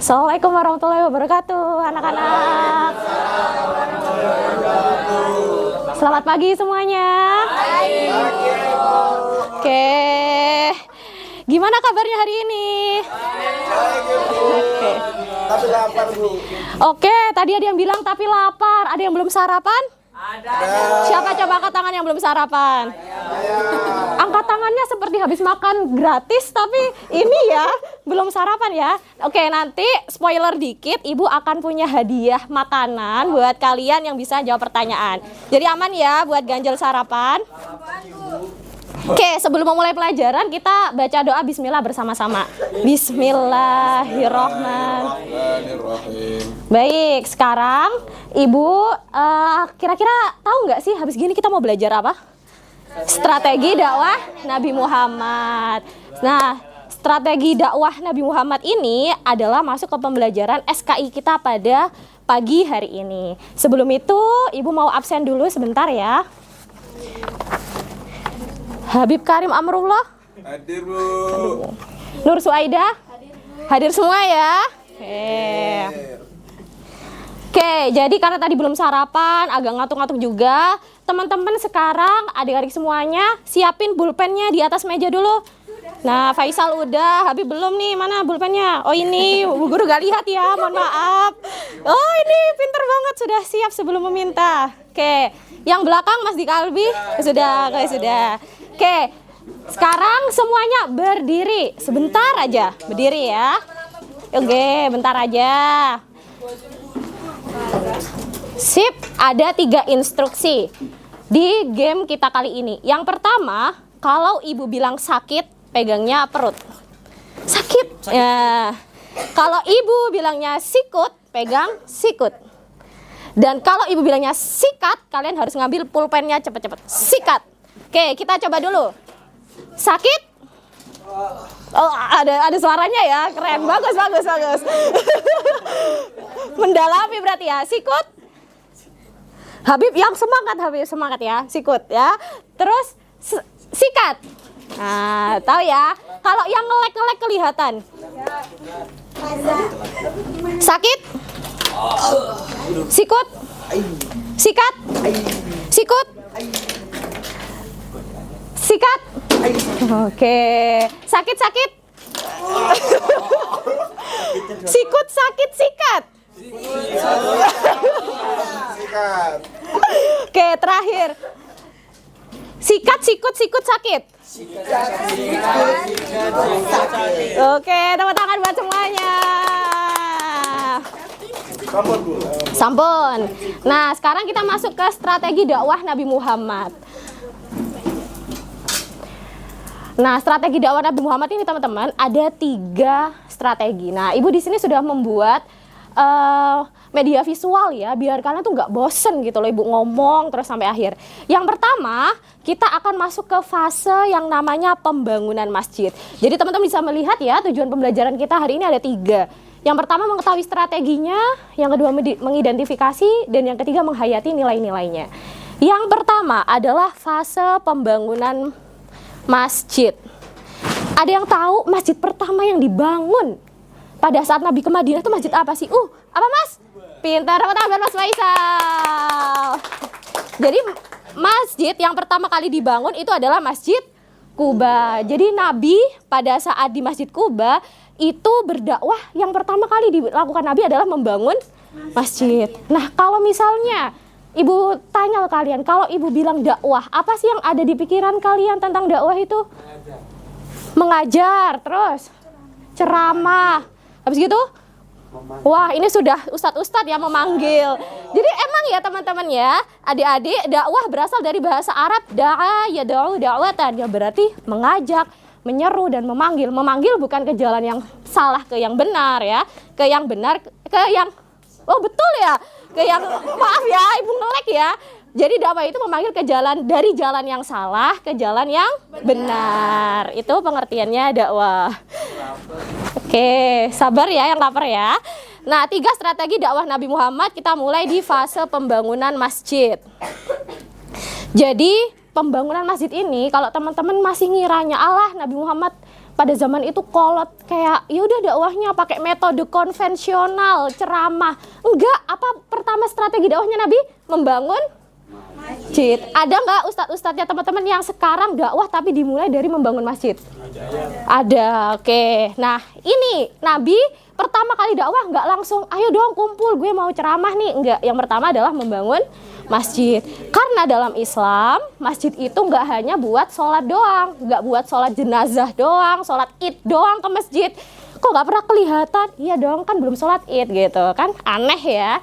Assalamualaikum warahmatullahi wabarakatuh, anak-anak. Selamat pagi semuanya. Oke, gimana kabarnya hari ini? Oke. Tapi lapar, Bu. Oke, tadi ada yang bilang tapi lapar. Ada yang belum sarapan? Ada. Siapa coba angkat tangan yang belum sarapan? Angkat tangannya seperti habis makan gratis, tapi ini ya belum sarapan ya. Oke, nanti spoiler dikit, Ibu akan punya hadiah makanan buat kalian yang bisa jawab pertanyaan. Jadi aman ya buat ganjel sarapan. Oke, sebelum memulai pelajaran kita baca doa bismillah bersama-sama. Bismillahirrahmanirrahim. Baik, sekarang Ibu kira-kira tahu nggak sih habis gini kita mau belajar apa? Strategi dakwah Nabi Muhammad. Nah, strategi dakwah Nabi Muhammad ini adalah masuk ke pembelajaran SKI kita pada pagi hari ini. Sebelum itu, Ibu mau absen dulu sebentar ya. Habib Karim Amrullah Hadir, Bu. Nur Suaida hadir semua ya. Oke, jadi karena tadi belum sarapan, agak ngantuk-ngantuk juga, teman-teman sekarang adik-adik semuanya siapin pulpennya di atas meja dulu. Nah, Faisal udah, Habib belum nih, mana pulpennya? Oh ini, Bu Guru gak lihat ya, mohon maaf. Oh ini pinter banget, sudah siap sebelum meminta. Oke, yang belakang Mas Dikalbi sudah, sudah. Oke, sekarang semuanya berdiri, sebentar aja, berdiri ya. Oke, bentar aja. Sip, ada 3 instruksi di game kita kali ini. Yang pertama, kalau Ibu bilang sakit, pegangnya perut. Sakit. Ya. Kalau Ibu bilangnya sikut, pegang sikut. Dan kalau Ibu bilangnya sikat, kalian harus ngambil pulpennya cepet-cepet. Sikat. Oke, kita coba dulu. Sakit? Oh, ada suaranya ya. Keren. Bagus. Mendalami berarti ya. Sikut? Habib yang semangat, Habib semangat ya. Sikut ya. Terus sikat. Nah, tahu ya. Kalau yang ngelek-ngelek kelihatan. Sakit? Sikut? Sikat? Sikut? Sikat? Oke. Sakit? Sikut, sakit, sikat. Sikat. Oke, terakhir. Sikat, sikut, sakit. Oke, tepuk tangan buat semuanya. Sampun, Bu. Sampun. Nah, sekarang kita masuk ke strategi dakwah Nabi Muhammad. Nah, strategi dakwah Nabi Muhammad ini teman-teman ada 3 strategi. Nah, Ibu di sini sudah membuat media visual ya, biar kalian tuh nggak bosen gitu loh Ibu ngomong terus sampai akhir. Yang pertama, kita akan masuk ke fase yang namanya pembangunan masjid. Jadi teman-teman bisa melihat ya, tujuan pembelajaran kita hari ini ada 3. Yang pertama mengetahui strateginya, yang kedua mengidentifikasi, dan yang ketiga menghayati nilai-nilainya. Yang pertama adalah fase pembangunan masjid. Ada yang tahu masjid pertama yang dibangun pada saat Nabi ke Madinah itu masjid apa sih? Apa Mas? Pintar, tangan Mas Faisal. Jadi masjid yang pertama kali dibangun itu adalah Masjid Kuba. Jadi Nabi pada saat di Masjid Kuba itu berdakwah yang pertama kali dilakukan Nabi adalah membangun masjid. Nah, kalau misalnya Ibu tanya ke kalian, kalau Ibu bilang dakwah, apa sih yang ada di pikiran kalian tentang dakwah itu? Mengajar, terus ceramah. Habis gitu? Wah, ini sudah ustadz-ustadz yang memanggil. Jadi emang ya teman-teman ya, adik-adik, dakwah berasal dari bahasa Arab da'a yad'u da'watan, yang berarti mengajak, menyeru dan memanggil. Memanggil bukan ke jalan yang salah, ke yang benar ya. Ke yang benar, ke yang oh betul ya. Ke yang maaf ya, Ibu ngelek ya. Jadi dakwah itu memanggil ke jalan, dari jalan yang salah ke jalan yang benar. Itu pengertiannya dakwah. Oke, sabar ya yang lapar ya. Nah, 3 strategi dakwah Nabi Muhammad kita mulai di fase pembangunan masjid. Jadi pembangunan masjid ini kalau teman-teman masih ngiranya Allah Nabi Muhammad pada zaman itu kolot kayak ya udah dakwahnya pakai metode konvensional, ceramah. Enggak, apa pertama strategi dakwahnya Nabi? Membangun masjid. Ada nggak ustadz-ustadznya teman-teman yang sekarang dakwah tapi dimulai dari membangun masjid? Ada. Oke. Nah, ini Nabi pertama kali dakwah nggak langsung ayo dong kumpul gue mau ceramah nih. Enggak, yang pertama adalah membangun masjid. Karena dalam Islam masjid itu nggak hanya buat sholat doang, nggak buat sholat jenazah doang, sholat id doang ke masjid. Kok nggak pernah kelihatan? Iya dong, kan belum sholat id gitu kan, aneh ya.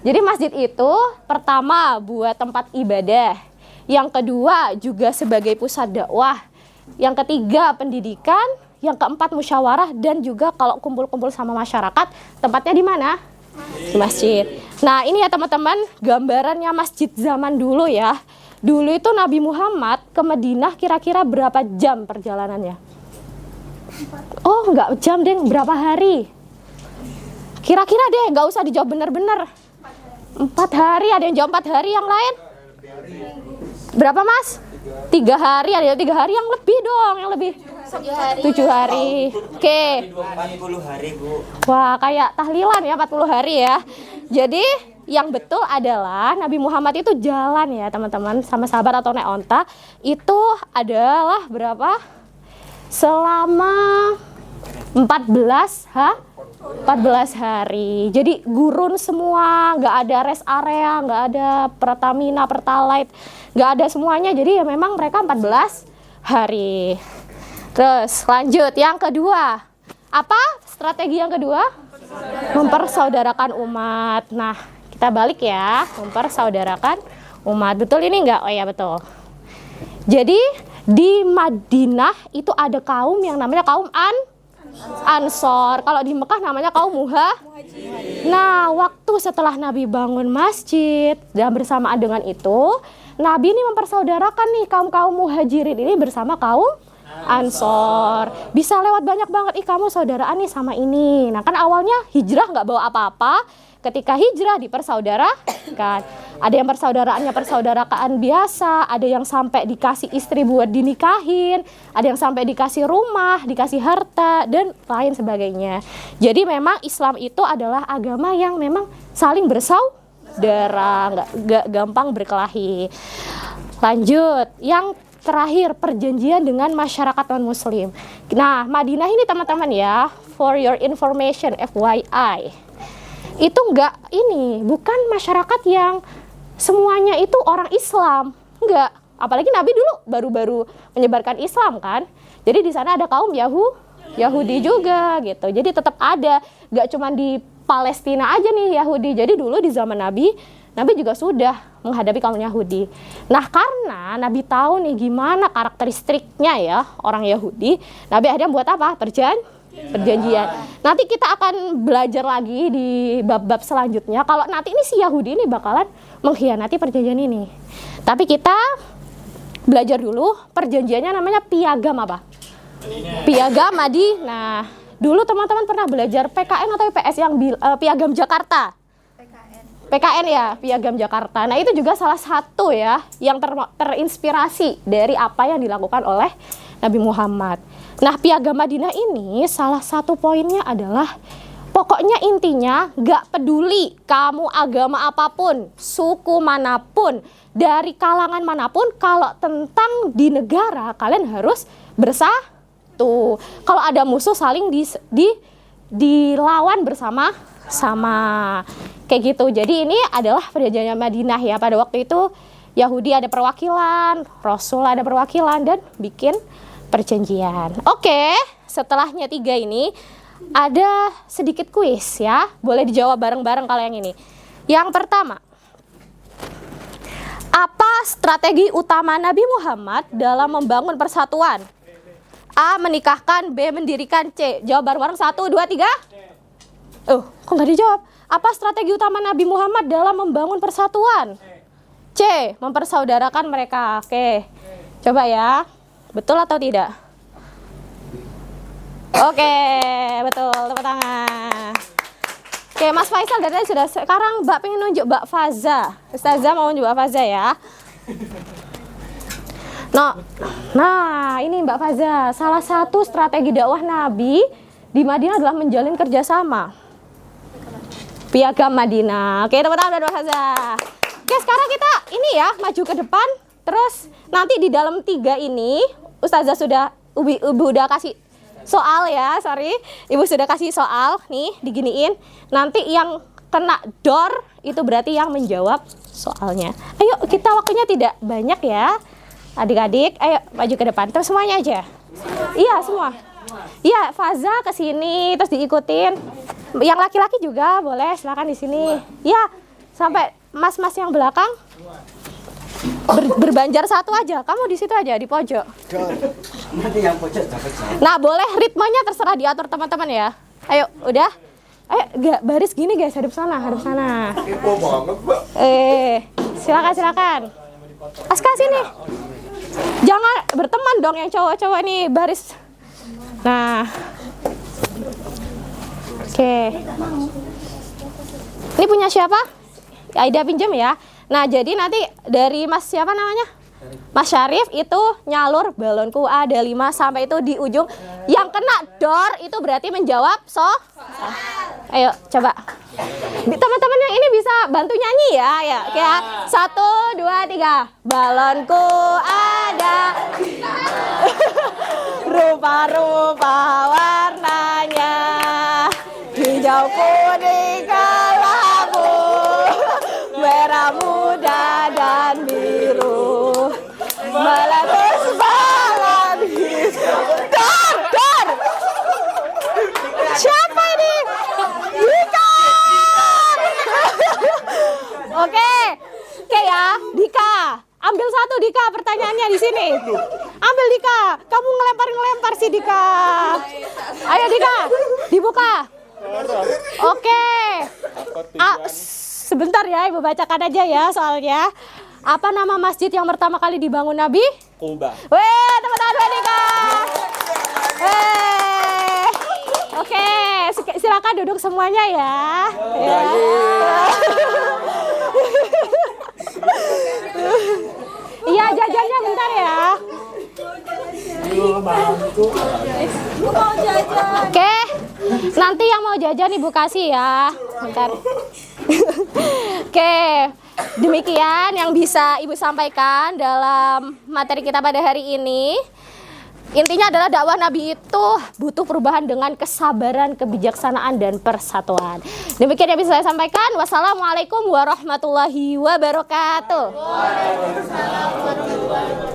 Jadi masjid itu pertama buat tempat ibadah, yang kedua juga sebagai pusat dakwah, yang ketiga pendidikan, yang keempat musyawarah, dan juga kalau kumpul-kumpul sama masyarakat tempatnya di mana? Di masjid. Nah ini ya teman-teman gambarannya masjid zaman dulu ya. Dulu itu Nabi Muhammad ke Madinah kira-kira berapa jam perjalanannya? Oh nggak jam deh, berapa hari? Kira-kira deh, nggak usah dijawab bener-bener. 4 hari, ada yang jawab 4 hari, yang lain? Berapa mas? 3 hari, ada 3 hari, yang lebih dong, yang lebih 7 hari. Oke. 40 hari Bu. Wah kayak tahlilan ya 40 hari ya. Jadi yang betul adalah Nabi Muhammad itu jalan ya teman-teman sama sahabat atau naik onta. Itu adalah berapa? Selama 14 hari. Jadi gurun semua, nggak ada rest area, nggak ada Pertamina, Pertalite, nggak ada semuanya. Jadi ya memang mereka 14 hari. Terus lanjut yang kedua. Apa strategi yang kedua? Mempersaudarakan umat. Nah, kita balik ya, mempersaudarakan umat. Betul ini enggak? Oh ya betul. Jadi di Madinah itu ada kaum yang namanya kaum Ansor. Kalau di Mekah namanya kaum Muhajirin. Nah, waktu setelah Nabi bangun masjid dan bersamaan dengan itu, Nabi ini mempersaudarakan nih kaum-kaum Muhajirin ini bersama kaum Ansor. Bisa lewat banyak banget, kamu saudaraan nih sama ini. Nah kan awalnya hijrah nggak bawa apa-apa. Ketika hijrah dipersaudarakan. Ada yang persaudaraannya persaudaraan biasa, ada yang sampai dikasih istri buat dinikahin, ada yang sampai dikasih rumah, dikasih harta, dan lain sebagainya. Jadi memang Islam itu adalah agama yang memang saling bersaudara, nggak gampang berkelahi. Lanjut, yang terakhir perjanjian dengan masyarakat non-muslim. Nah, Madinah ini teman-teman ya, for your information, FYI, itu bukan masyarakat yang semuanya itu orang Islam, enggak. Apalagi Nabi dulu baru-baru menyebarkan Islam kan. Jadi di sana ada kaum Yahudi juga gitu. Jadi tetap ada, enggak cuma di Palestina aja nih Yahudi. Jadi dulu di zaman Nabi juga sudah menghadapi kaum Yahudi. Nah karena Nabi tahu nih gimana karakteristiknya ya orang Yahudi, Nabi akhirnya buat apa? Perjanjian. Nanti kita akan belajar lagi di bab-bab selanjutnya. Kalau nanti ini si Yahudi ini bakalan mengkhianati perjanjian ini. Tapi kita belajar dulu perjanjiannya namanya Piagam apa? Piagam Madinah. Nah, dulu teman-teman pernah belajar PKN atau IPS yang Piagam Jakarta? PKN ya, Piagam Jakarta. Nah itu juga salah satu ya yang terinspirasi dari apa yang dilakukan oleh Nabi Muhammad. Nah Piagam Madinah ini salah satu poinnya adalah pokoknya intinya gak peduli kamu agama apapun, suku manapun, dari kalangan manapun, kalau tentang di negara kalian harus bersatu. Kalau ada musuh saling dilawan bersama-sama. Kayak gitu. Jadi ini adalah perjanjian Madinah ya. Pada waktu itu Yahudi ada perwakilan, Rasul ada perwakilan, dan bikin perjanjian. Oke, setelahnya 3 ini ada sedikit kuis ya. Boleh dijawab bareng-bareng kalau yang ini. Yang pertama, apa strategi utama Nabi Muhammad dalam membangun persatuan? A. Menikahkan. B. Mendirikan. C. Jawab bareng-bareng. 1, 2, 3. Kok nggak dijawab? Apa strategi utama Nabi Muhammad dalam membangun persatuan? C. Mempersaudarakan mereka. Oke, coba ya. Betul atau tidak? Oke, betul. Tepuk tangan. Oke, Mas Faisal dari tadi sudah. Sekarang Mbak pengen nunjuk Mbak Faza. Ustazah mau nunjuk Mbak Faza ya. Nah, ini Mbak Faza, salah satu strategi dakwah Nabi di Madinah adalah menjalin kerjasama. Piagam Madinah. Oke, teman-teman Mbak Faza. Oke, sekarang kita ini ya, maju ke depan. Terus nanti di dalam 3 ini, Ustazah sudah, Ibu udah kasih soal ya, sorry. Ibu sudah kasih soal, nih, diginiin. Nanti yang kena door, itu berarti yang menjawab soalnya. Ayo, kita waktunya tidak banyak ya. Adik-adik, ayo maju ke depan. Terus semuanya aja. Iya, semua. Iya, Faza ke sini, terus diikutin. Yang laki-laki juga boleh, silakan di sini. Ya, sampai mas-mas yang belakang. Berbanjar satu aja, kamu di situ aja di pojok. Nanti yang pojok dapat jawab. Nah, boleh ritmenya terserah diatur teman-teman ya. Ayo, udah. Ayo, baris gini guys, hadap sana, hadap sana. Kepo banget, Mbak. Silakan. Aska sini. Jangan berteman dong yang cowok-cowok nih, baris. Nah. Oke. Ini punya siapa? Aida pinjam ya. Nah, jadi nanti dari Mas siapa namanya? Mas Syarif itu nyalur balonku ada 5 sampai itu di ujung. Yang kena door itu berarti menjawab Ayo, coba. Teman-teman yang ini bisa bantu nyanyi ya. Ya. 1, 2, 3. Balonku ada rupa-rupa warnanya. Hijau, kuning, kelabu, merah muda dan biru, meletus balon dar. Siapa ini? Dika. Oke ya, Dika. Ambil satu Dika, pertanyaannya di sini. Ambil Dika. Kamu ngelempar si Dika. Ayo Dika, dibuka. Oke. Sebentar ya, Ibu bacakan aja ya soalnya. Apa nama masjid yang pertama kali dibangun Nabi? Kuba. Weh, teman-teman Dika. Oke, silakan duduk semuanya ya. Iya, jajannya bentar ya. Oke, nanti yang mau jajan Ibu kasih ya. Bentar. Oke, demikian yang bisa Ibu sampaikan dalam materi kita pada hari ini. Intinya adalah dakwah Nabi itu butuh perubahan dengan kesabaran, kebijaksanaan, dan persatuan. Demikian yang bisa saya sampaikan. Wassalamualaikum warahmatullahi wabarakatuh. Waalaikumsalam warahmatullahi wabarakatuh.